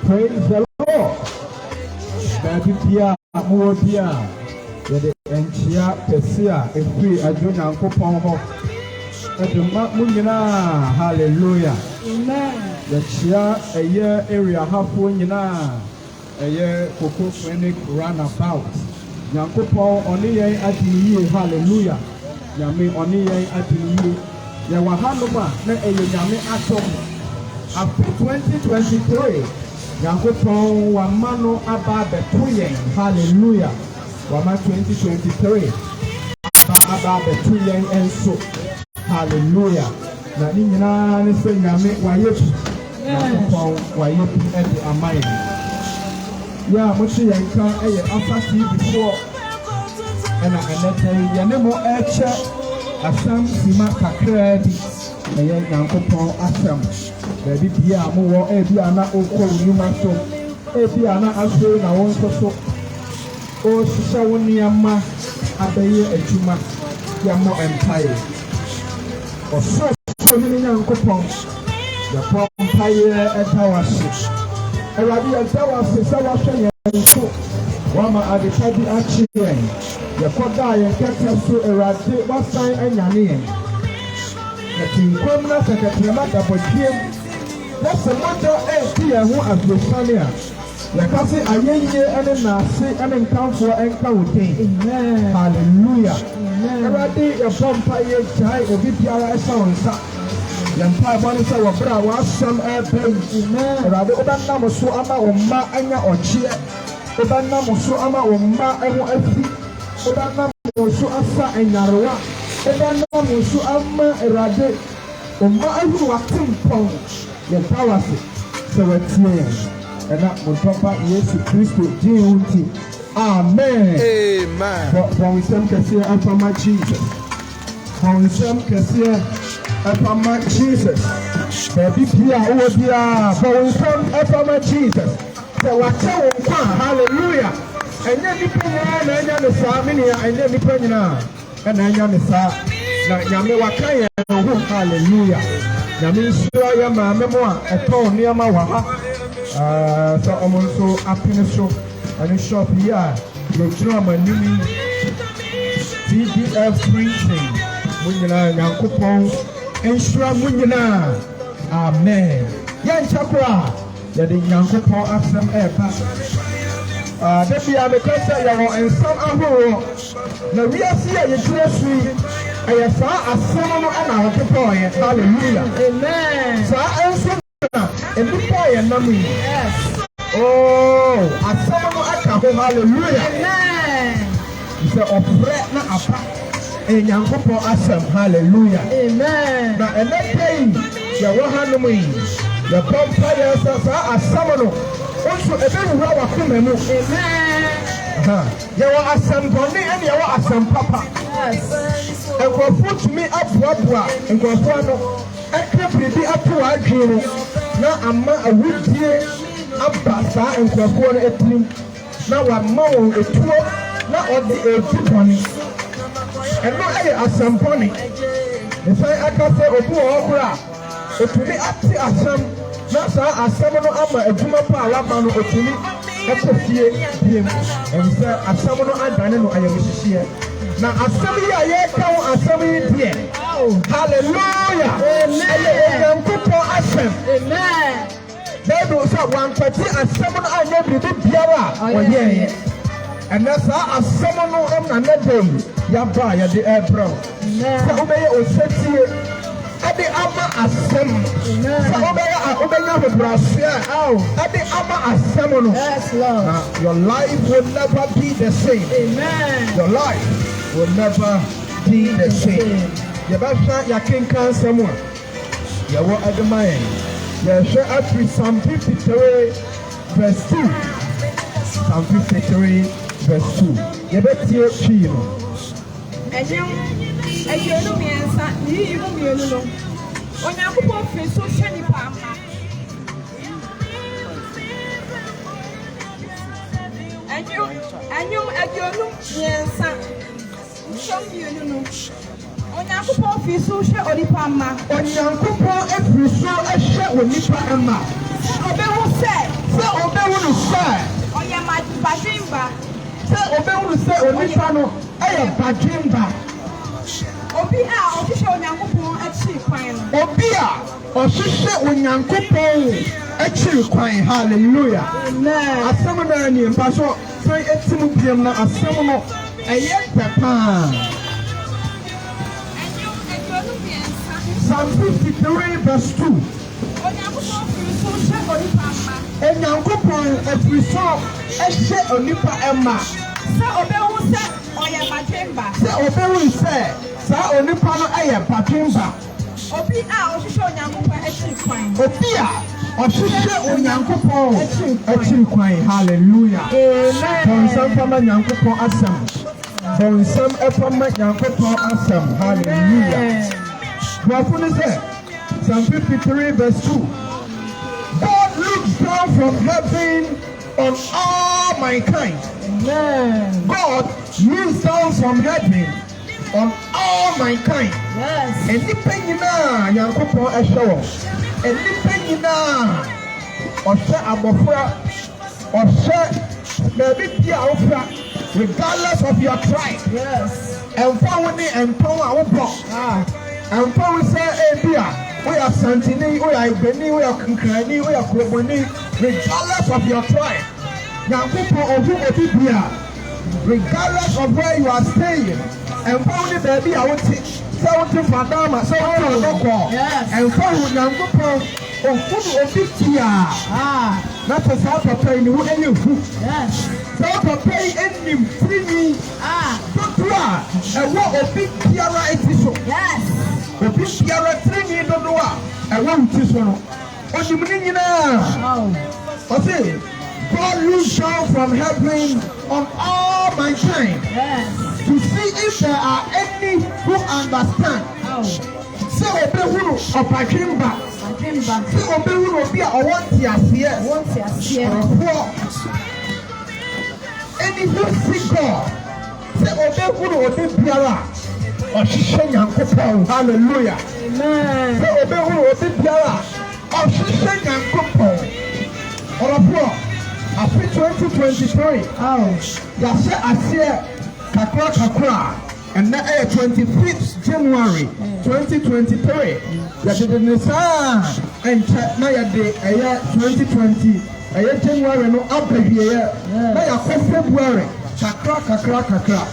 Praise the Lord. Baby Pia, more Pia. The Enchia, Pesia, a free Aduna Coupon. Hallelujah. Amen. The Chia, a year area half one a year Coco Phoenix runabout. Yankopon only at the year, hallelujah. Yami only at the year. Yawahanoma, a Yami atom. After 2023, Yankopon Wamano Abba Betuyen, hallelujah. Wama 2023, Abba Betuyen and so, hallelujah. Nanina, Nissa Yami, Wayepi, Yankopon, Wayepi, and the Amai. Yeah, Mushi Yanka, Asante before, and I let Yanemo Echa, Asam Sima Kakredi, and Yankopon Asam. Baby Pia, Mo, Ebiana, Oko, Yumaso, Ebiana, Aso, na Wonso, O Shawuniama, Abaye, Ejuma, Yamo Empire. Or so many Yankopon, the Pompire at our Arabi and Tawasi, Sawashan, and so Wama Adikadi Achiren, the Koda and Katasu Eradi, what sign and Yanin. The Team Commoners and the Tremata for Kim. That's a matter of here who has been funny. Like I say, I ain't here and then I say, and then come for and come with Amen. Hallelujah. Amen. Already a vampire child of VPRI sounds. Yampa Bonisa wa bra wa some airplane. Amen. Rade Obana Musu Ama Oma Anya Ochie. Obana Musu Ama Oma Emo Efi. Obana Musu Asa Enyaroa. Obana Musu Ama Rade Oma Efu Watim Pong. Yampa Wasi. So it's me. And that will papa Yesu Christo Jinti. Amen. Amen. For we some can say after my Jesus. For we some can say after my Jesus, baby Pia, oh dear, for we come after my Jesus. So what hallelujah. And then you pay and then the family, and then you pay now, and then you saw. Now, Yami Wakaya, hallelujah. Yami Suraya, my memoir, a tone near my waha. So I'm also happiness show and a shop here. The drama, new TDF printing. When you know, Yankupon. Ensure Munina. Amen. Yan Chakra. Yadi Yankupon Asam Epa. Debbie, I'm a question and some Amuro. Now we are here, you trust I saw a son and our boy. Hallelujah. Amen. So I answer and the boy and Nami. Yes. Oh, a son of hallelujah. Amen. He said, of bread not apart. And Yankopo Asam, hallelujah. Amen. Now, and that day, Yawahanumi, the Pompires are Samano, also a very well Kumemu. Amen. Yawa Asam Bonnie and Yawa Asam Papa. Yes. And go put me up Wabwa and go for I can't be up to our hero. Now I'm a wood dear, up Bassa and go for a team. Now I'm more a tour, not on the money. And not a Asamponi. If I can say, oh, Bra, if we up to Assam, Nasa Asamano Ama, a Jumapa, Labano, or to me, him, and say, Asamano Adano, I am here. Now, Asami, I count Asami here. Hallelujah. Amen. Amen. There was one party, Asamano, I never did Biara. And that's how someone on another Yaba, ya the air bro. So obey or set here at the Ama Assam. So obey your brassiere. At the Ama Assam. Yes, Lord. Your life will never be the same. Amen. Your life will never be the same. You better ya king can someone. You will admire. You shall actually Psalm 53 verse 2. Psalm 53 verse 2. You better hear Chino. And you know me and you know. When I go off in so shiny papa. And you yes, show me, you know. When I go off in so shiny or the palma. When you go every so a share with Nipa Emma. I will say. Sɛ ɔbɛwuru sɛ. Ɔyɛ badwemba. Sɛ ɔbɛwuru sɛ onipa no ɛyɛ badwemba. Obi a ɔhwehwɛ Onyankopɔn akyiri kwan no. Obi a ɔhwehwɛ Onyankopɔn akyiri kwan. Hallelujah. Amen. Asɛm no ani mpa so sɛ eti mu biem na asɛm no ɛyɛ pɛ paa. Psalm 53 verse 2. Onyankopɔn afiri so ɛhyɛ onipa ɛma. Sɛ ɔbɛhu sɛ ɔyɛ badwemba. Sɛ ɔbɛhu sɛ saa onipa no ɛyɛ badwemba. Obi a ɔhwehwɛ Onyankopɔn akyiri kwan. Obi a ɔhwehwɛ Onyankopɔn akyiri kwan. Hallelujah. Bɔnsɛm fama Nyankopɔn asɛm. Bɔnsɛm ɛfama Nyankopɔn asɛm. Hallelujah. Bɔfo ne sɛ Psalm 53 verse 2. God looks down from heaven on all mankind. Amen. God looks down from heaven on all mankind. Yes. Enipa nyinaa Nyankopɔn ɛhwɛ wɔn. Enipa nyinaa ɔhwɛ abɔfra, ɔhwɛ baabi bia wofra, regardless of your tribe. Yes. Ɛmfa wo ne ɛmpɔn a wobɔ. Ɛmfa wo sɛ ebi a woyɛ Asanteni, woyɛ Ibeni, woyɛ Nkrani, woyɛ Kuroboni, regardless of your tribe. Nyankopɔn ohu obi bia, regardless of where you are staying. Ɛmfa wo ne baabi a wote, sɛ wote Fadama, sɛ wote Odoko. Ɛmfa wo Nyankopɔn ohu obi bia. Na sɛ saa papa yi ne wo ɛyɛ hu. Sɛ wo papa yi anim tirinwi dodo a ɛwɔ obi biara eti so. Obi biara tirinwi dodo a ɛwɔ wuti so no. Onim ne nyinaa. Ɔse God looks down from heaven on all mankind to see if there are any who understand. Sɛ ɔbɛhuru ɔbadwemba. Sɛ ɔbɛhuru obi a ɔwɔ nteaseɛ. Ɔrɔfoɔ. Any who see God. Sɛ ɔbɛhuru obi biara ɔhyehyɛ Nyankopɔn. Hallelujah. Sɛ ɔbɛhuru obi biara ɔhyehyɛ Nyankopɔn. Ɔrɔfoɔ. Afi 2023. Yɛahyɛ aseɛ kakra. And na 25th January 2023. Yɛde ne saa ɛnkyɛ na yɛde 2020 January no aba wieɛ na yɛakɔ February kakra.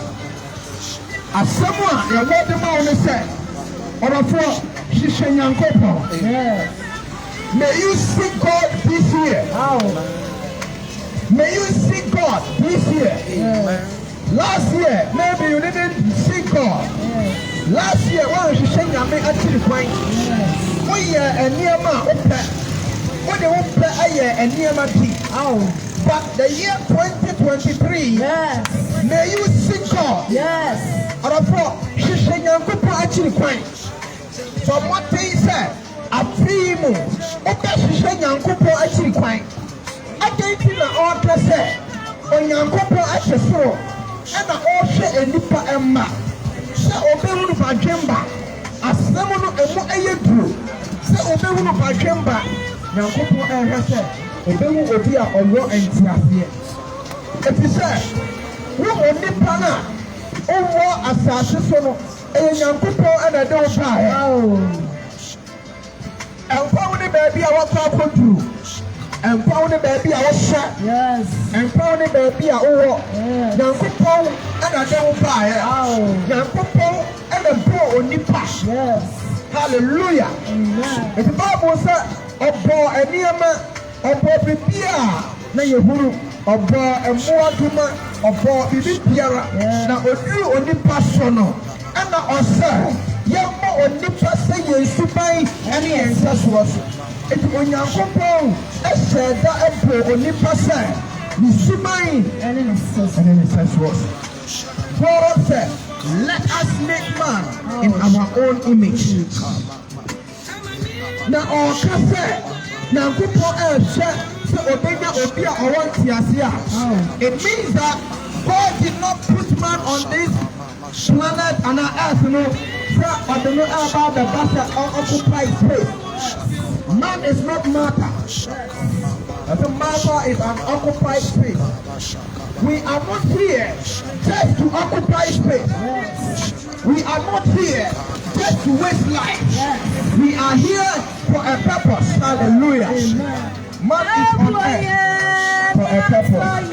Asɛm a yɛwɔ de ma wo ne sɛ ɔrɔfoɔ hyehyɛ Nyankopɔn. May you see God this year. May you see God this year. Last year, maybe you didn't see God. Last year, when you say Yame actually fine, we are a near man, what they won't play a near man. But the year 2023, may you see God. She say Yame actually fine. From what they said, a primo, okay, she say Yame actually fine. I gave you the order, say, on Yame actually so. Ɛna ɔhwɛ enipa ɛma sɛ ɔbɛwuru badwemba asɛm no ɛmu ɛyɛ duro sɛ ɔbɛwuru badwemba Nyankopɔn ɛhwɛ sɛ ɔbɛwu obi a ɔwɔ nteaseɛ efi sɛ wo onipa no a ɔwɔ asase so no ɛyɛ Nyankopɔn ɛna ɛde wo baeɛ ɛmfa wo ne baabi a wɔkɔ akɔduru ɛmfa wo ne baabi a wɔhyɛ ɛmfa wo ne baabi a wowɔ Nyankopɔn ɛna de wo baeɛ Nyankopɔn ɛna bɔɔ onipa hallelujah ɛti Bible sɛ ɔbɔɔ nneɛma ɔbɔɔ biribi a na yɛhunu ɔbɔɔ mmoa doma ɔbɔɔ biribi biara na oduru onipa so no ɛna ɔsɛ yɛmmɔ onipa sɛ yɛn suban ɛne yɛn nsɛsoɔ so eti Onyankopɔn ɛhyɛ da ɛbɔ onipa sɛ ne suban ɛne ne nsɛsoɔ so God said let us make man in our own image. Na ɔka sɛ Nyankopɔn ɛhyɛ sɛ ɔbɛnya obi a ɔwɔ nteaseɛ a it means that God did not put man on this planet and on earth no sɛ ɔde no ɛba bɛba sɛ ɔoccupy space. Man is not matter. As a mother is an occupied space. We are not here just to occupy space. We are not here just to waste life. We are here for a purpose. Hallelujah. Man is on earth for a purpose.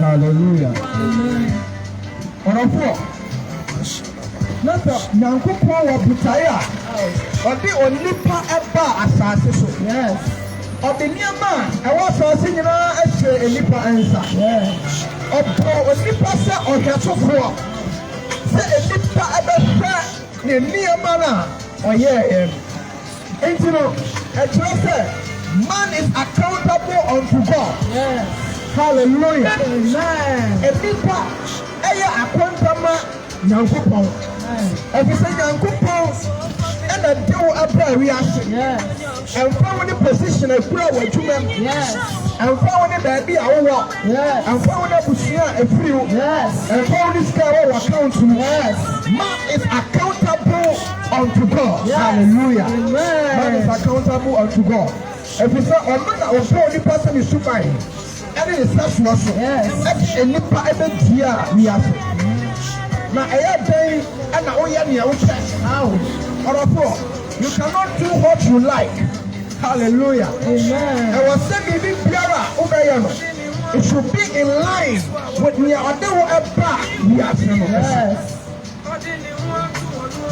Hallelujah. Nyankopɔn wɔ butae a ɔde onipa ɛba asase so. Ɔde nneɛma a ɛwɔ asase nyinaa ahyɛ onipa nsa. Ɔbɔ onipa sɛ ɔhwɛsofoɔ sɛ onipa ɛbɛhwɛ ne nneɛma no a ɔyɛɛ. Nti no ɛkyerɛ sɛ man is accountable unto God. Hallelujah. Onipa ɛyɛ akwantama Nyankopɔn. Ɛfisɛ Nyankopɔn ɛna de wo abra wiase. Ɛmfa wo ne position akura wɔ adwuma mu. Ɛmfa wo ne baabi a wowɔ. Ɛmfa wo ne abusua a ɛfiri wo. Ɛmfa wo ne sika a wɔ wɔ account mu. Man is accountable unto God. Hallelujah. Man is accountable unto God. Ɛfisɛ ɔno na ɔbɔ onipa sɛ ne suban ɛne ne sasoa so. Ɛde onipa ɛbɛdi a wiase. Na ɛyɛ dɛn ɛna woyɛ nea wopɛ. Ɔrɔfoɔ, you cannot do what you like. Hallelujah. Ɛwɔ sɛ biribi biara a wobɛyɛ no, it should be in line with nea ɔde wo ɛba wiase no.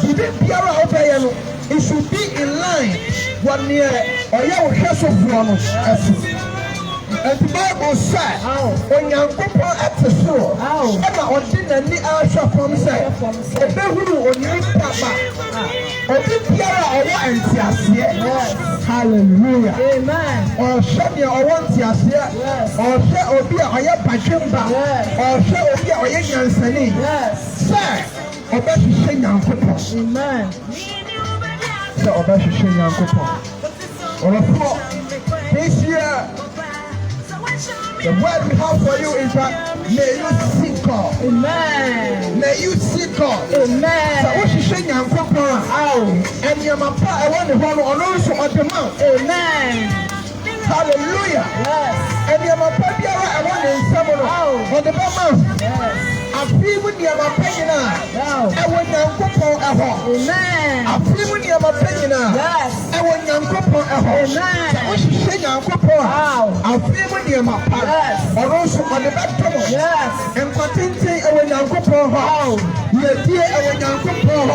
Biribi biara a wobɛyɛ no, it should be in line with nea ɔyɛ wo hwɛ sofoɔ no ɛso. And the Bible said, Onyankopɔn ɛte soro ɛna ɔde n'ani ahwɛ fam sɛ ɔbɛhuru onipa ba obi biara a ɔwɔ nteaseɛ. Hallelujah. Ɔhwɛ nea ɔwɔ nteaseɛ, ɔhwɛ obi a ɔyɛ badwemba, ɔhwɛ obi a ɔyɛ nyansani sɛ ɔbɛhwehwɛ Nyankopɔn. Sɛ ɔbɛhwehwɛ Nyankopɔn. Ɔrɔfoɔ, this year the word we have for you is that may you seek God. Amen. May you seek God. Amen. So what you say, Nyankopɔn a and your mapa I want to hold on also on the mount. Amen. Hallelujah. Yes. And your mapa biara I want in someone on the mount. Yes. I feel with your opinion. I want Nyankopɔn Amen. I feel with your opinion. Yes. I want Nyankopɔn Amen. So what you say, Nyankopɔn I feel with your mapa. Yes. Or also on the back table. Yes. And continue I want Nyankopɔn you dear I want Nyankopɔn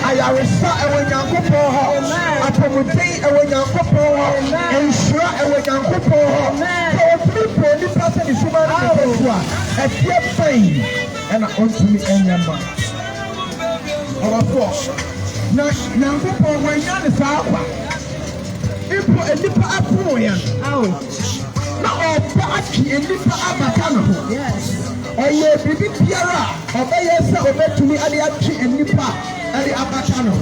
I restart I want Nyankopɔn I promote I want Nyankopɔn and sure I want Nyankopɔn. So people this person is human a fear pain and unto me and your man. Our force. Now, Nyankopɔn when you are the Father, people a little up now, Baki and little Abacano. Yes. Or ye baby Piera, or by yourself, or to me, and the Achi and Nipa, and the Abacano.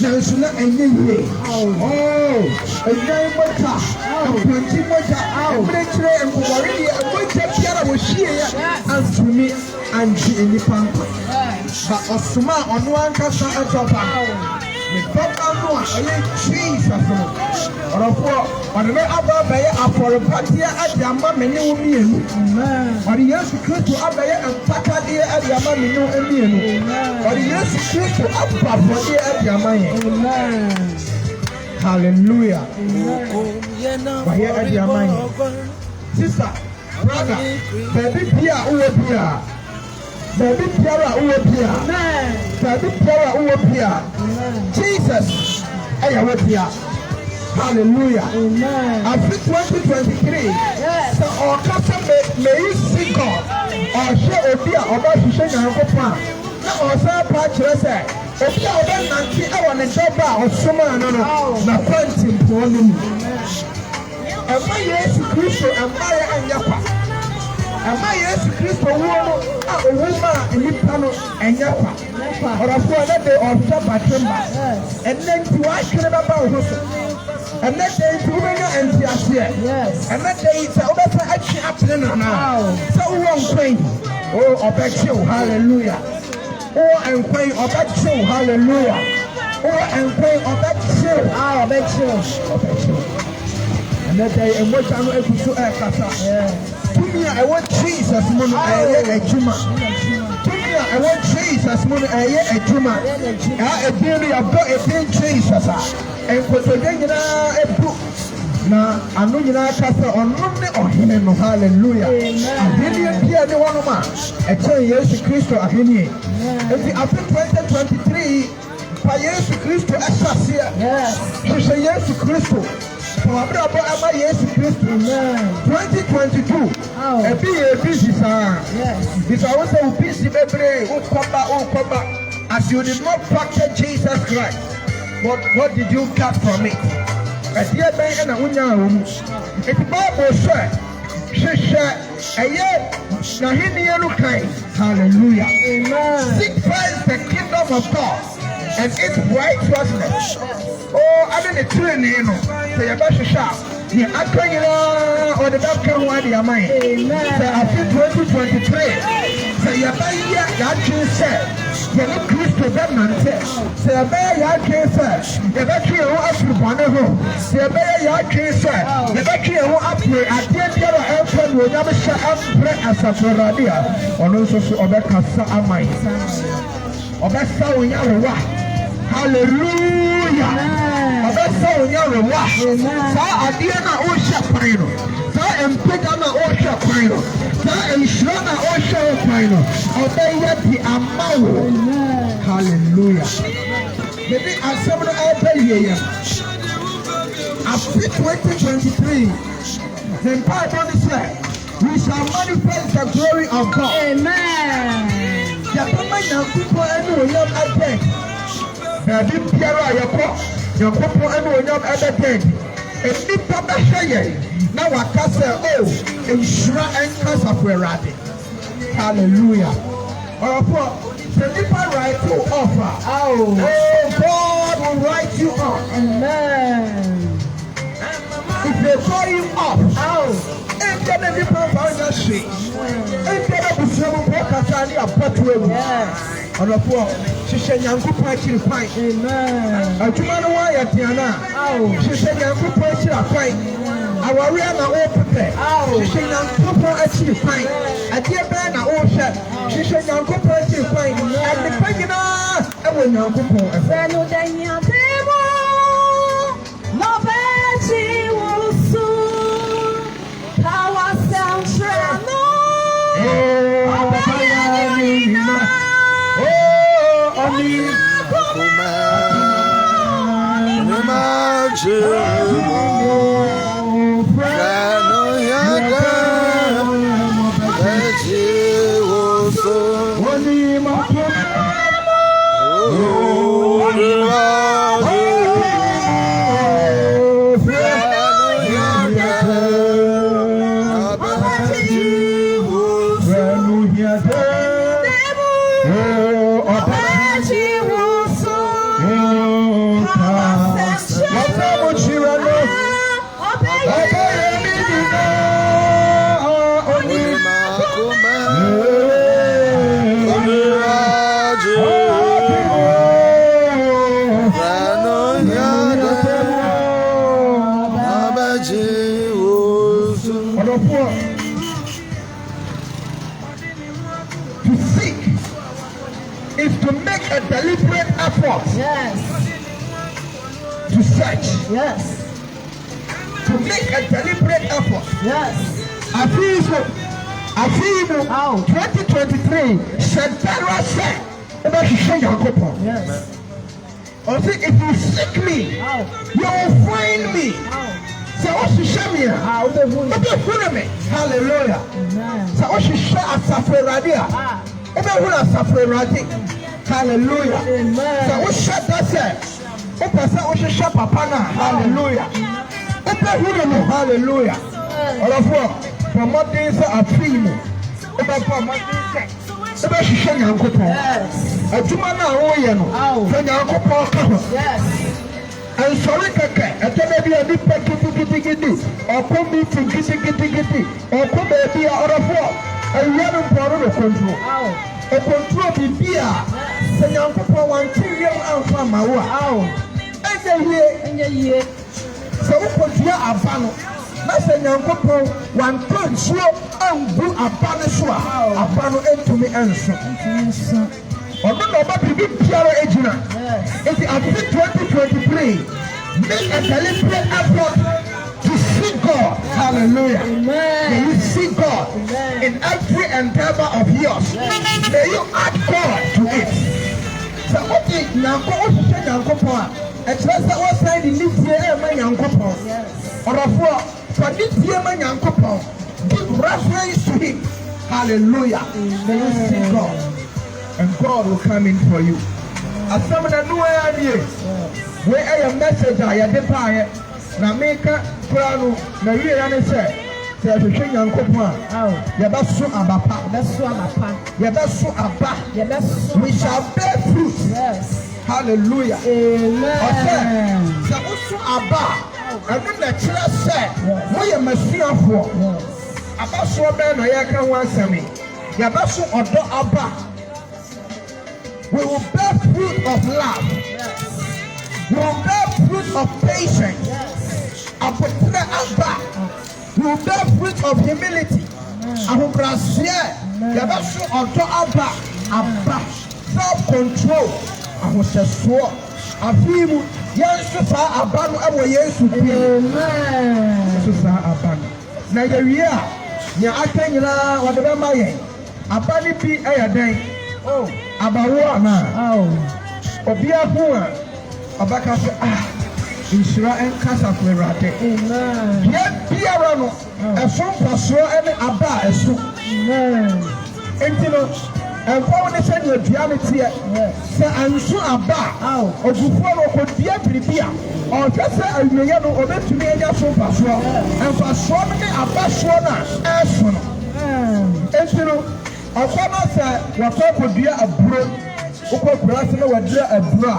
There is not a new oh, a young water, a plenty water, a plenty, and already a waiter Piera was here, and to me, and she in the pampa. But Osuma on one casa at top. Jesus, or on the other bay for a party at Yama Menu, or the years secret to Abay and Takadi at Yama Menu, or the years secret to Abba for the at Yama. Hallelujah. Sister, brother, baby Pia Uopia, baby Piara Uopia, baby Piara Uopia, Jesus, Ayawopia. Hallelujah. Amen. After 2023, so our customer may you see God or share a beer or buy to share your plan. Now, our third part, you say, if you are then 90 hours and job or summer, no, quantum for me. And my yes, Christo, and Maya and Yapa. And my yes, Christo, a woman in Nipano and Yapa. Or a four day or Sabbath, and then to I can about and that day to and yes. And that day it's over actually happening now. So one thing. Oh, I bet you, hallelujah. Oh, and quay, I bet you, hallelujah. Oh, and quay, I bet you. I bet you. And that day, and what I'm going to do, to me, I want Jesus, money, a Juma. I want Jesus, money, a Juma. I really have got a thing, Jesus. And for today, a book. Now, I know you are cast on Monday or him, hallelujah. I really appear the one man. I tell you, Jesus Christ, I hear. After 2023, by Jesus Christ, yes. You say Jesus Christ. For my brother, am I Jesus Christ? 2022. A busy, sir. Yes. Because I was a busy baby. Oh, come back. As you did not practice Jesus Christ, what did you get from it? A dear man and a woman. It's Bible said, she said, a year, Nahini kind. Hallelujah. Amen. Seek first the kingdom of God and its righteousness. Oh, I didn't train you know. Say a best shop. The acting or the doctor who are the mind. Amen. Say after 2023. Say your baby, God said. You look Christo Benante. Say a bear yard case. The battery who up to one of them. Say a bear yard case. The battery who up to at the end of the airplane will never shut up as a Ferradia. Or also Obekasa Amai. Obesa Unyara. Hallelujah. Obesa Unyara. Sa Adiana Osha Pino. Sa Empedana Osha Pino. And Shana Osha Pino. Obey the amount. Hallelujah. Maybe I said I'll tell you. After 2023, the Bible said, we shall manifest the glory of God. Amen. The people and you have attack. The big Pierre, your people and you have attack. And if Papa Shaye, now I can say, oh, and Shra and Casa Ferrari. Hallelujah. The people write you offer. Oh, God will write you up. Amen. If they call you up, if they people find a sheet, if they have some work at any apartment, on the floor, she said, Yanku Pachi fight. Amen. I do not know why at Tiana. She said, Yanku Pachi fight. Our real open there. She said, Yanku Pachi fight. At the end, I all shut. She said, Yanku Pachi fight. And the Pagina, I will not go for a fellow Daniel. No Pachi will soon. Power sound tremble. To seek is to make a deliberate effort. Yes. To search. Yes. To make a deliberate effort. Yes. I feel so. afimu 2023 Santara said about Yankopon. Yes. Or say if you seek me, you will find me. So what you show me? Hallelujah. So what you show us Saferadia? Hallelujah. So what shut that said? What you shut Papa? Hallelujah. Hallelujah. All of what? From what days are free. From what days about Yankopon. A Jumana Oyano. From Yankopon. Yes. And sorry, Kaka, I can be a bit kitty, or come me to kitty, or come be out of war. And you haven't brought a control. A control the beer. Say Yankopon 1 trillion and from my wow. And a year. So put your abano. Master Yankopon 1 control and do a baniswa. A bano into me answer. Although nobody did Piero Agina, it's at 2023. Make a deliberate effort to see God. Hallelujah. May you see God in every endeavor of yours. May you add God to it. So what is Yankopon? A trust that was signed in this year, my Yankopon. Or a for this year, my Yankopon. Give reference to him. Hallelujah. May you see God. And God will come in for you. As someone that know idea, where a message I depart, now make a crown, Maria and say, there's a thing on Copa. Yabasu Abapa, Yabasu Abapa, Yabasu Abba, we shall bear fruit. Yes. Hallelujah. Amen. Yabasu Abba, and then the church said, we are Messiah for. Abasu Abba, no Yakan was me. Yabasu Odo Abba. We will bear fruit of love. Yes. We will bear fruit of patience. Yes. We will bear fruit of humility. Self-control. Oh, abawo na. Obi afu abaka se insura en kasa flerate. Amen. Ye biara no efon paso ene aba eso. Amen. Entino enfo ne se ne duane tie. Se ansu aba. Ogufo no ko dia biribia. O twese awiye no obetumi enya so paso. Enfo so ne aba so na eso no. Entino Akwana sa wakoko dua aburo ukọ brase na wadua aburo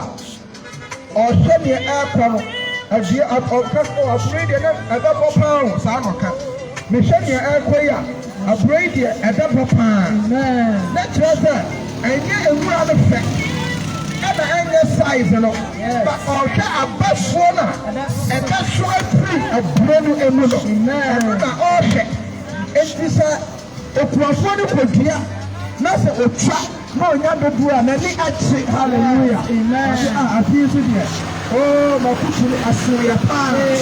o hwe ne akọ adua akọ aburo de na adabo pan sa anoka me hwe ne akọ ya aburo de adabo pan amen na treza enye ewura no fe ena enye size no ba o hwe abaso na ebaso apri aburo no emu no amen na o hwe etisa Okuafo ni kodua na se otwa na onya dodu a na ni achi hallelujah amen afi so de oh makutu ni asoya pa amen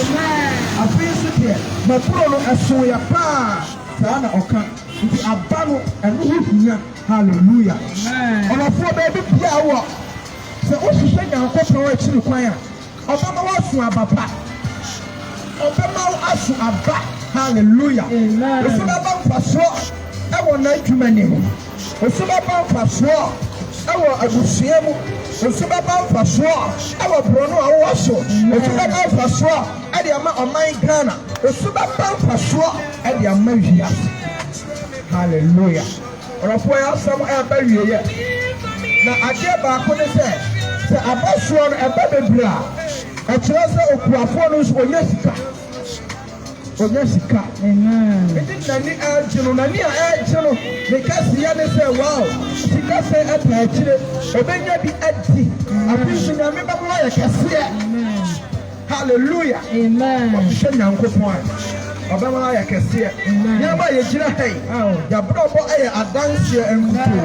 afi so de makuro no asoya pa sana oka nti abano enu hunya hallelujah amen onafo ba bi bia wo se o hihye Yankopon a chiri kwan a obama waso abapa obama waso aba hallelujah amen so ba faso ewo na adwumani mu osuba ba faso ewo agusua mu osuba ba faso ewo brono a wo so osuba ba faso e de ama oman Ghana osuba ba faso e de ama hia hallelujah orofo ya sam e ba wiye na ade ba ko ne se abaso no e ba bebra e kire se okuafo no so oyesika amen it nani ajino nani ajino because ya ne say wow sika say atachire obenya bi adi afisu na me ba mo ya kase amen hallelujah amen ofishe Yankopon obama ya kase amen ya ba ye gira hey ya bro bo aye adanse enkuto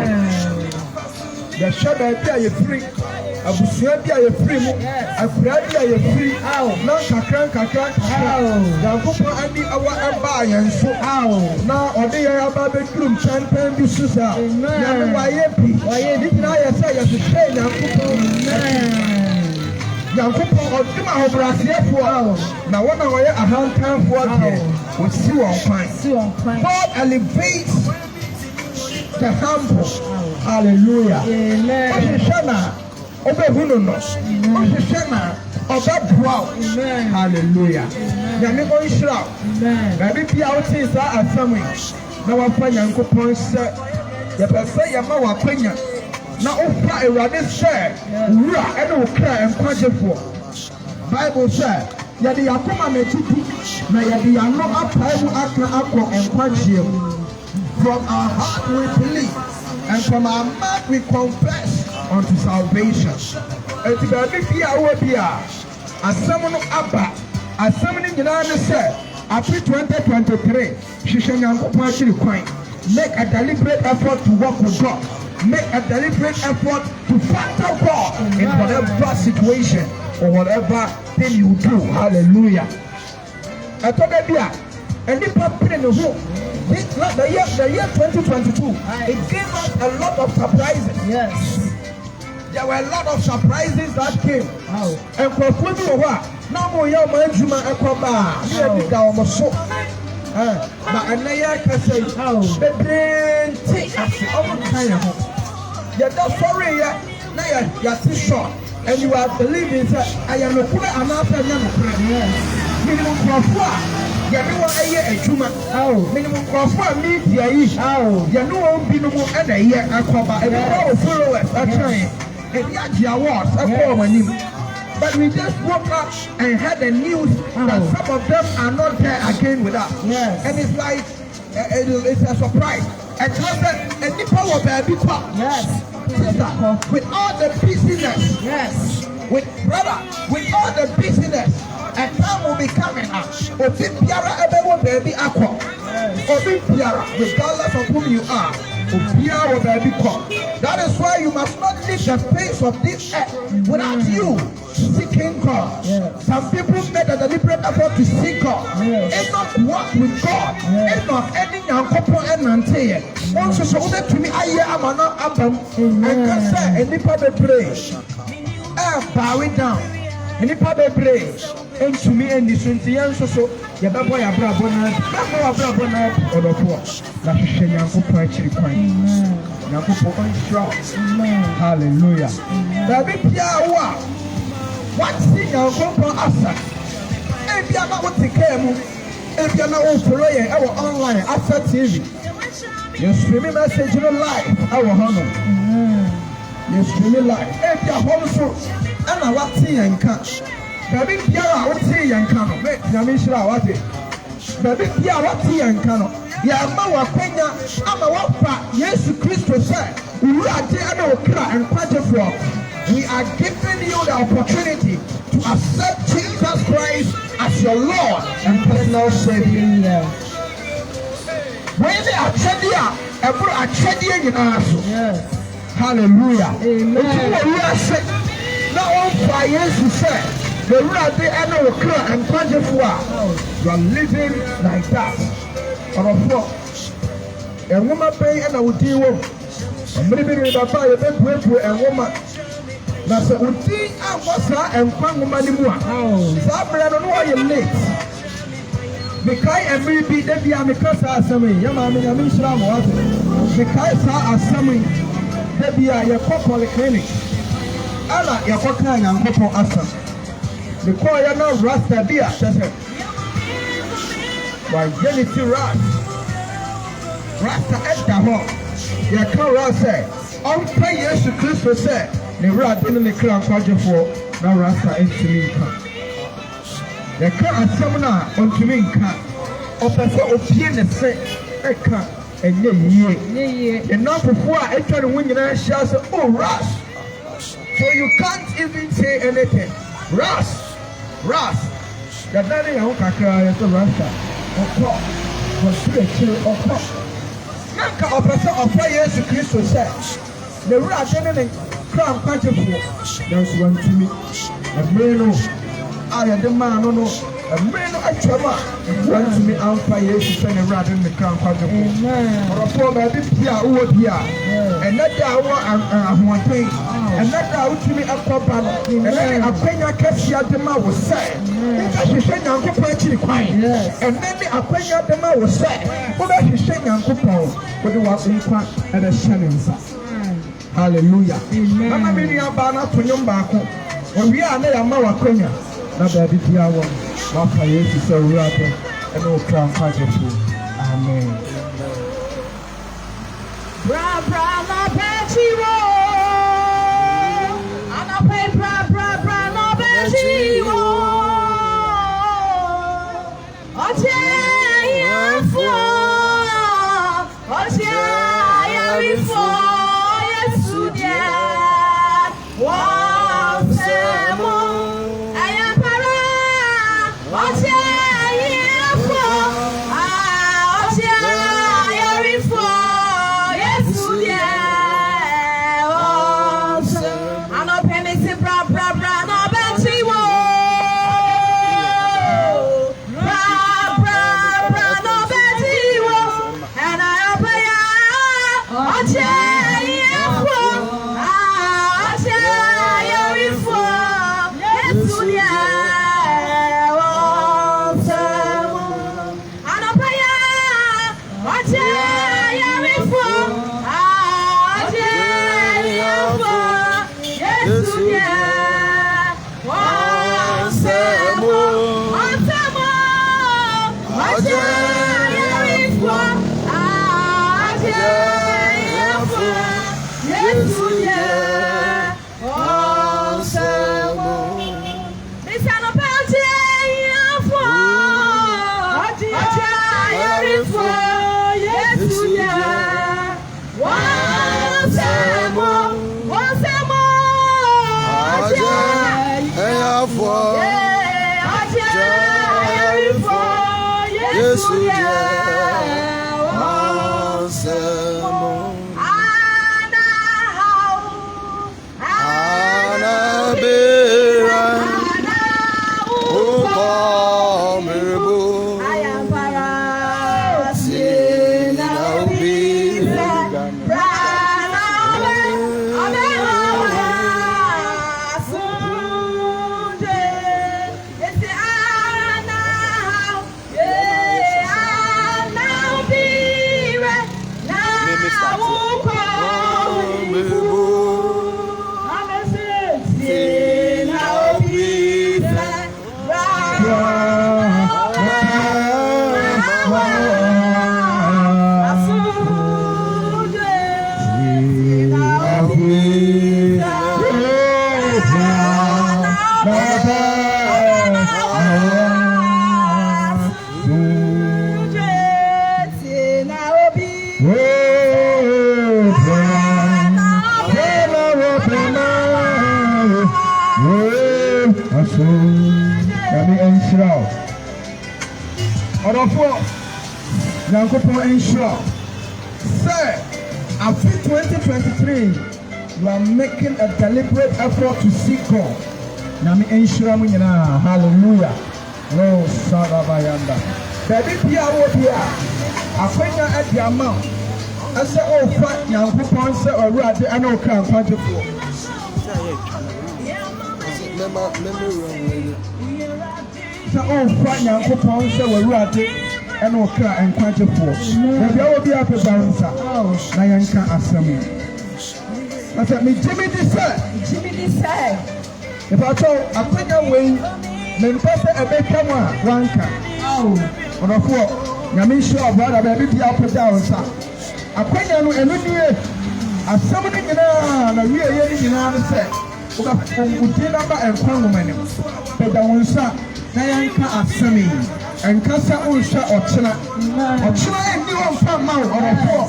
ya shaba bi aye free abusua bi a yɛfiri mu akura bi a yɛfiri na kakra Nyankopɔn ani awa ɛbaa yɛn so na ɔde yɛn aba bɛduru mpɛmpɛn bi so saa nyame wayɛ bi ne nyinaa yɛ sɛ yɛhwehwɛ Nyankopɔn ɔdom ahobrɛaseɛfoɔ na wɔn a wɔyɛ ahantanfoɔ deɛ wɔsi wɔn kwan God elevates the humble. Hallelujah. Ɔhwehwɛ na ɔbɛhu no ɔhwehwɛ na ɔbɛboa. Hallelujah. Nyame ɔnhyira wo. Baabi bi a wotee saa asɛm yi na wafa Nyankopɔn sɛ yɛpɛ sɛ yɛma w'akwanya na wofa Awurade sɛ wura ɛne wo kra nkwagyefoɔ. Bible sɛ yɛde yɛakoma n'akyi na yɛde yɛano apae mu aka akɔ nkwagyeɛ mu. From our heart we believe, and from our mouth we confess unto salvation. And to the Bibia Wabia, asɛm no aba, asɛm no nyinaa ne sɛ, after 2023, she shall make a deliberate effort to work with God. Make a deliberate effort to factor God in whatever situation or whatever thing you do. Hallelujah. I told you, and if I put in the home, the year 2022, it gave us a lot of surprises. Yes. There were a lot of surprises that came. And for Kudu, now more young man, Juma, and Koba, here down so. But I can say, the brain take us all kind of home. You're not sorry yet, now you're too short, and you are believing that I am a poor and not a young. Yes. Minimum for Yanu aye ejuma minimum crofo media yi yanu on binumu and a year akoba and all followers are trying and the awards but we just woke up and had the news that some of them are not there again with us. Yes. And it's like it's a surprise. And just that a nipple of baby pop. Yes. Sister, with all the busyness. Yes. With brother, with all the busyness. And time will be coming up. Obi Piara Ebebo baby aqua. Obi Piara, regardless of who you are. Obiara baby aqua. That is why you must not leave the face of this earth without you seeking God. Yes. Some people made a deliberate effort to seek God. Yes. It's not walk with God. Yes. It's not any couple and nante. Also, so that to me, I am not Abam. And can say, and if I pray, bow it down. And if I pray, and to me and this so ya babo ya brabona or the poor that you share your proprietary coin. Hallelujah. Baby Piawa, what thing I'll go for Asa? If you are not what to care, if you are not following our online Asa TV, you streaming message in live, our honor. You streaming live. If you are home so, and I want to see and catch. Baby Piara, what say and cano? Make Namishra what it. Baby Piara, what say and cano? Yamawa Kenya, I'm a wapa, yes, Christo said. We are there and Quatro. We are giving you the opportunity to accept Jesus Christ as your Lord and personal Savior. When they are Chedia, every Chedia in us. Yes. Hallelujah. Amen. Now, on fire, yes, said. The right there and no clear and conscious you are living like that. On a floor. A woman pay and I would deal with. And maybe with a fire, and woman. That's a routine and what's that and one woman. So I don't know why you're late. Because every bit that you are because I am a young Islam was because I am some that you are your polyclinic. Allah, your cocaine and couple Asante. The choir now Rasta Bia, why Jenny Ras Rasta at the home. Your car said, on pay yes to Christmas said, the rat in the crown project for now Rasta into me come. The car and seminar on to me come. Of the opinion say, I can't, and ye, and now before I try to win your shout, oh, Ras. So you can't even say anything. Ras. The daddy of Kakra is the Rasta. Of course, was still of course. Nanka of person of 5 years to Christ said, the rat kra nkwagyefoɔ nanso wantumi mmere no a yɛde maa no mmere no atwam a wantumi amfa Yesu sɛ ne Awurade ne kra nkwagyefoɔ ɔrɔfoɔ baabi pia a wowɔ bi a ɛnɛ da a wowɔ ahoɔden ɛnɛ da a wotumi akɔ ba no ɛnɛ ne akwanya kɛseɛ de ma wo sɛ wobɛhwehwɛ Nyankopɔn akyiri kwan ɛnɛ ne akwanya de ma wo sɛ wobɛhwehwɛ Nyankopɔn wode nkwa ɛde hyɛ ne nsa. Hallelujah. Mama mi ni aba na to nyom baako. Owie a na ya ma wakonya na baabi bia wɔ. Wafa Yesu sɛ Awurade ɛna okra nkwagyefoɔ. Amen. Bra bra na beti wo. Ana pe bra na beti wo. Otie yafo. Otie yarifo. Nyankopɔn ensure say after 2023 you are making a deliberate effort to seek God. Nami ensure mu nyina. Hallelujah. No sadabayanda. Baby bia wo bia akwanya adi ama ase o fa Nyankopɔn sɛ Awurade ana o kra nkwagyefoɔ. Sɛ o fa Nyankopɔn sɛ Awurade and okra and quantity. Maybe I will be up a balance. Nayanka Asami. I said, me Jimmy decide. If I told a quick away, then person a big camera, one car. On a four, Yamisha, brother, baby, up and down. A quick and a summoning in a real in another set. Utinaba and Congoman. But the one son, Nayanka Asami. And Casa Usha or China and you on Farm Mount or a four.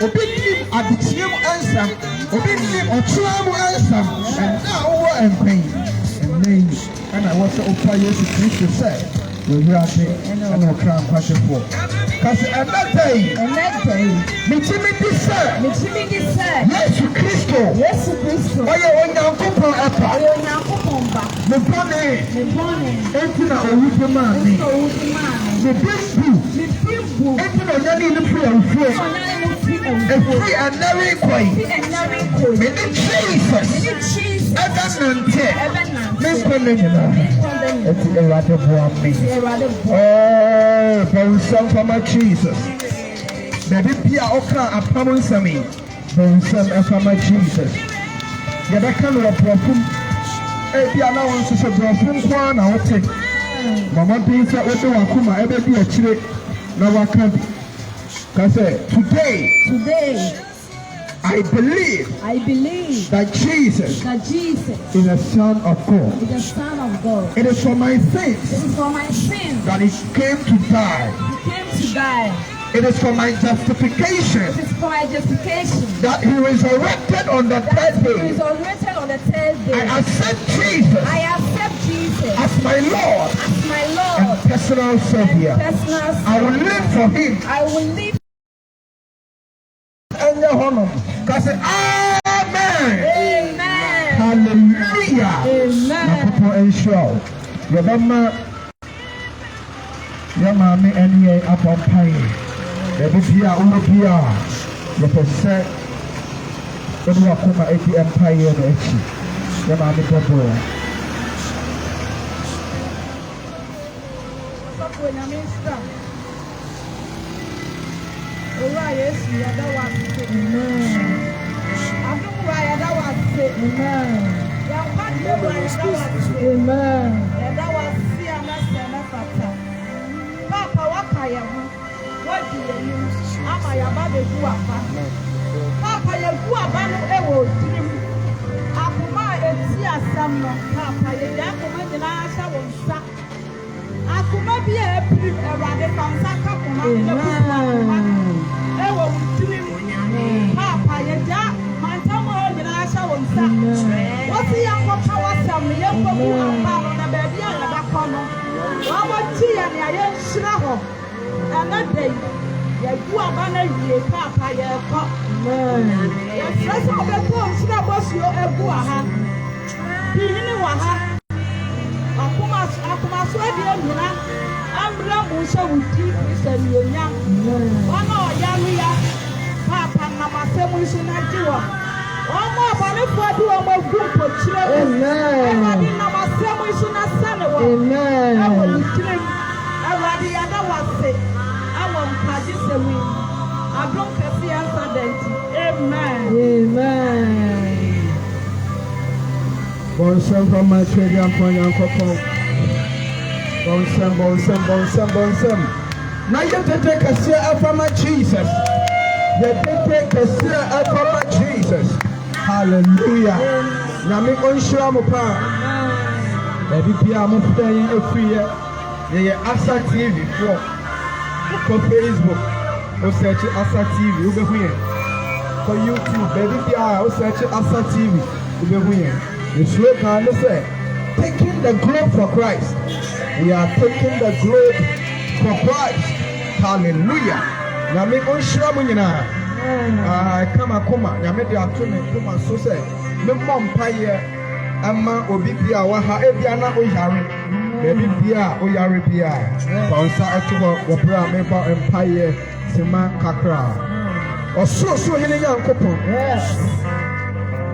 Obey at the team answer, obey or Chilamu answer, and now over and pain and name. And I want to offer you to say, we're here and no crown question for. Kasi another Michimidi sir. Yesu Kristo. Oye onyankopon apa. Me bone. Entina owude mami. Me bimbu. Entina onyani ni free awufo. Free and never quite. Me ni Jesus. Evanante. Me kone nyina. Eti erade boa me. Oh, for some for my Jesus. Baby Pia Okra Apamon Sami, Bonson Afama Jesus. Yabakan or Profum, Ebia now wants to say Profum Kwan, I will take Mama Pisa Odo Akuma, ever be a chile, now I can't. Today, I believe that Jesus is the Son of God. It is for my sins that He came to die. It is for my justification. That He resurrected on the third day. I accept Jesus as my Lord and personal Savior. I will live for Him. And your honor. Because Amen. Hallelujah. Amen. Your mommy and ye upon pie. Baby Pia, Pia, your percent. When you are come at the empire, your mommy double. Yes, you are the one. I don't know why I don't want to say amen. Amen. That was Papa, what I am. What do you use? Am I about to do a fan? Papa, you do a banner, a dream. Akuma, and see a summer. Papa, you don't come in the last hour. Akuma be a pretty radical Sakuma. Ewo dream. Papa, you don't. My time all the last hour. What's the young power? Some young people are on the baby and the back on. Our tea and I am sure. Another day, you go about a year, Papa, you come. The first of the phone, she was your Ebuaha. Being Waha. Akuma Swediana. I'm Ramusha with you, Mr. Young. One or Yaria. Papa, Mama, Samuel, and you. One more money for you on my group of children. Amen. Mama, Samuel, and Samuel. Amen. I will dream. I was sick. I want Kadisemi. I don't see Asante. Amen. Amen. Bonsam from my trade and for young couple. Bonsam. Now you take a share from my Jesus. You take a share from my Jesus. Hallelujah. Now me on Shramupa. Baby Pia, I'm playing a free. Yeah, Asante TV for Facebook. Or search Asante TV. You be here. For YouTube, baby Pia, or search Asante TV. You be here. The slogan is taking the globe for Christ. We are taking the globe for Christ. Hallelujah. Now me on Shramunina. Come. Now me the afternoon come so say. Me mom pie. Amma obi Pia waha ebiana oyare. Baby Pia oyare Pia. Bonsa etubo wopra me ba empire sima kakra. Oso hene Nyankopon. Yes.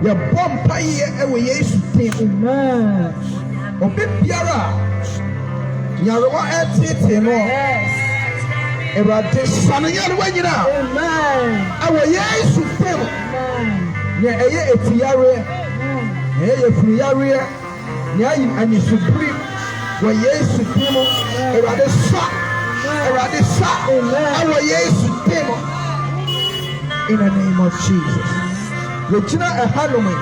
Your bomb pie ewe Yesu tin. Amen. Obi biara. Yarewa etete no. Yes. Erade sanu yarewa nyina. Amen. Awo Yesu tin. Amen. Ye eye etiyare. Ye free area. Ye ani supri. Wa Yesu tin. Erade sa. Awo Yesu tin. In the name of Jesus. You china a Halloween.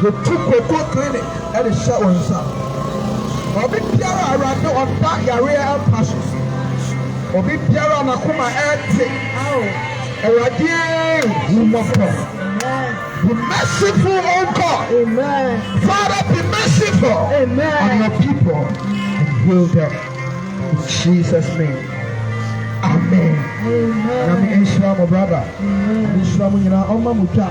You took Coco Clinic at the shower and sound. Obi Piara around on that area and passions. Obi Piara Nakuma Ante. Be merciful, oh God. Amen. Father, be merciful. Amen. On your people and heal them. In Jesus' name. Amen. amen nyame enhyira mo brother enhyira mo nyina ɔma mo twa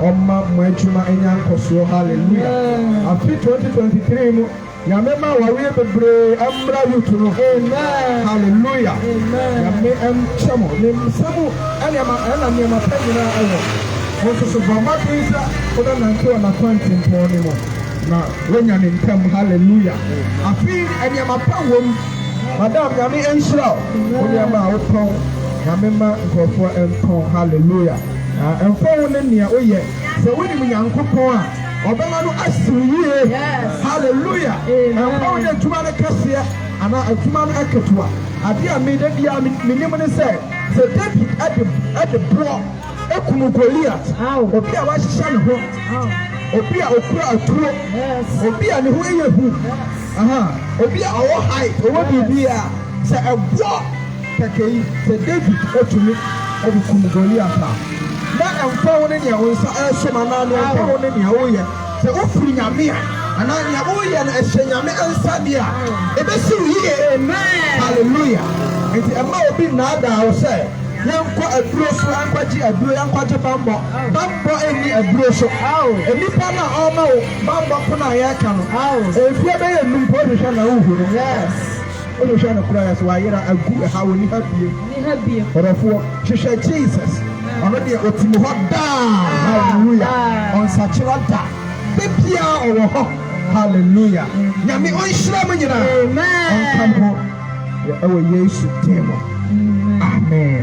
ɔma mo adwuma enya nkɔsoɔ hallelujah afi 2023 mu nyame ma wawe bebree amra youth no amen hallelujah nyame ɛmkyɛ mo ne nsɛm ɛna nneɛma pɛ nyinaa ɛwɔ wo nso so bɔ mmato yi sɛ wode nante wɔ n'akwantimpɔn no mu na wonya ne ntam hallelujah afi nneɛma pa wɔ mu madam nyame ɛnhyira wo nneɛma a wotɔn nyame ma nkurɔfoɔ ɛntɔn hallelujah ɛmfa wo ne nea woyɛ sɛ wonim nyankopɔn a ɔbɛma no asiw yie hallelujah ɛmfa wo ne adwuma no kɛseɛ anaa adwuma no ɛketewa adeɛ a mede di a menim ne sɛ David ɛde borɔ ekum Goliath obi a wahyehyɛ ne ho obi a okura aturo obi a ne ho yɛ hu obi a ɔwɔ height ɔwɔ biribi a sɛ ɛboɔ kɛkɛ yi sɛ David otumi ɛde kum Goliath a na ɛmfa wo ne nea wo nsa ɛsom anaa ne ɛmfa wo ne nea woyɛ sɛ wofiri nyame a anaa nea woyɛ no ɛhyɛ nyame nsa deɛ a ɛbɛsi wo yie hallelujah nti ɛma obi nnaadaa wo sɛ yɛnkɔ aduro so yɛnkɔgye aduro yɛnkɔgye bambɔ ɛnni aduro so nnipa no a ɔma wo bambɔ ko no a yɛreka no ɛfie bɛyɛ nnum po wohwehwɛ na wohu no wohwehwɛ no koraa yɛ sɛ wayera agu ɛha wɔ niha bie ɔdɔfoɔ hwehwɛ Jesus ɔno deɛ ɔtimi hɔ daa hallelujah ɔnsakyerɛ da bɛbiaa ɔwɔ hɔ hallelujah nyame ɔnhyira mo nyinaa ɔnkam hɔ ɛwɔ Yesu din mu amen